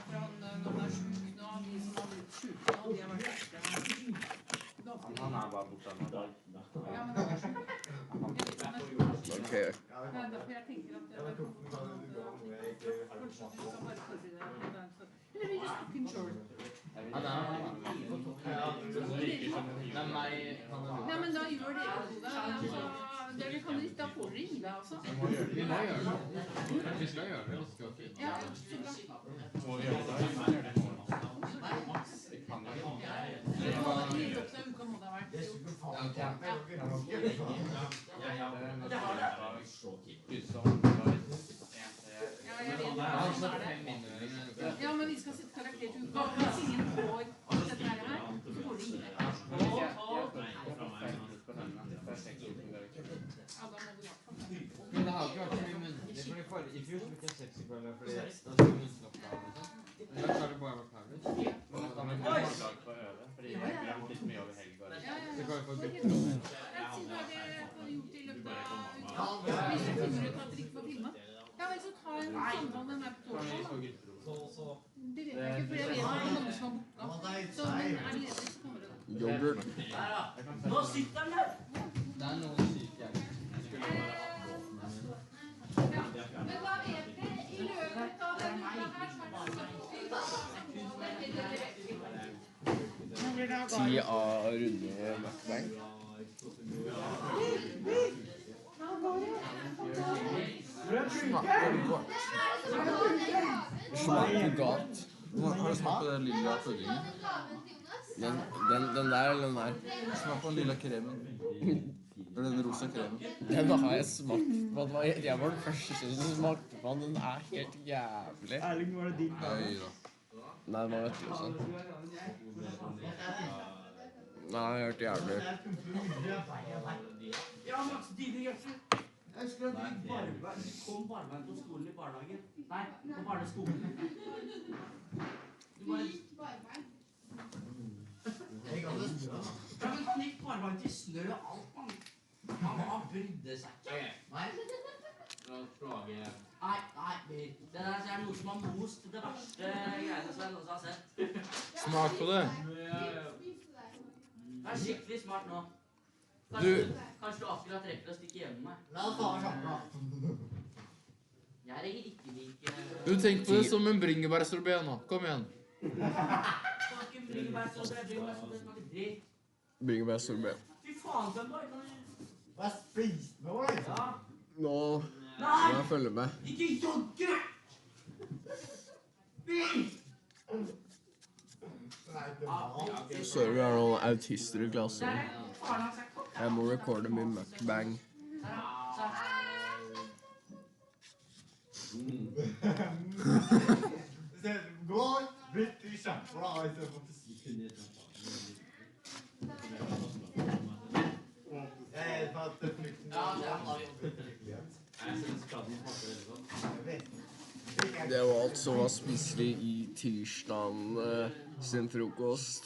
fra når man syk nå, de som har blitt syke nå, de har vært ekstra. Han bare borte en dag. Ja, men han syk. Ok. Derfor jeg tenker at det kanskje du skal bare forberede deg på den. Eller vi just fucking sure. Nei, men da gjør dere to det. Dere kan da får dere gi deg også. Vi må gjøre det. Vi skal gjøre det. Ja, så bra. Litt opp til uka må det ha vært gjort. Ja, men vi skal sette karakter til uka. Hvis ingen får dette her, så får de gi deg. Men det har ikke vært så mye muntlig, fordi i fjor fikk jeg 60 kvelder, fordi da skulle muntlig oppgave. Da har det bare vært herlig. Da må vi ha dag på å øve, fordi vi har gjort litt mye over helg. Så kan vi få bytte noe. Jeg sier hva dere får gjort i løpet av uka. Hvis du finner ut at dere ikke får filme. Ja, vel, så ta en samtale med meg på torsdag. Det vet jeg ikke, for jeg vet at det er mange som har booket. Så men er det ledig, så kommer det da. Yoghurt. Nå sitter han der! Det er noen syke her. Men hva vet dere i løpet av den uka her, så er det 10 av runde mukbang. Smaker godt. Smaker godt. Har du smakt på den lilla puddingen? Den der eller den der? Smak på den lilla kremen. Eller den rosa kremen. Den har jeg smakt på. Jeg var den første som smakte på den. Den er helt jævlig. Erling, var det din? Nei da. Nei, den var vettelig sånn. Nei, jeg har hørt jævlig. Ja, Max, dine gjørsel. Jeg husker at du kom barneveien på skolen i barnehagen. Nei, på barneskolen. Du bare... Ja, men han gikk barneveien til snø og alt, mann. Han brydde seg ikke. Nei. Nei, det der er noe som har most det verste greiene som jeg noensinne har sett. Smak på det. Det er skikkelig smart nå. Kanskje du akkurat rekker å stikke hjem med meg. La oss ta sammen. Jeg legger ikke like... Du tenker på det som en bringebærsorbet nå. Kom igjen. Smaker bringebærsorbet, bringebærsorbet smaker dritt. Bringebærsorbet. Fy faen, den da. Hva spiste nå, liksom? Ja. Nå må jeg følge med. Ikke jogge! Sorry, vi har noen autister i klassen. Jeg må recorde min mukbang. Gå litt i kjemper da, i stedet for å si. Det var alt som var spiselig i tirsdagen sin frokost.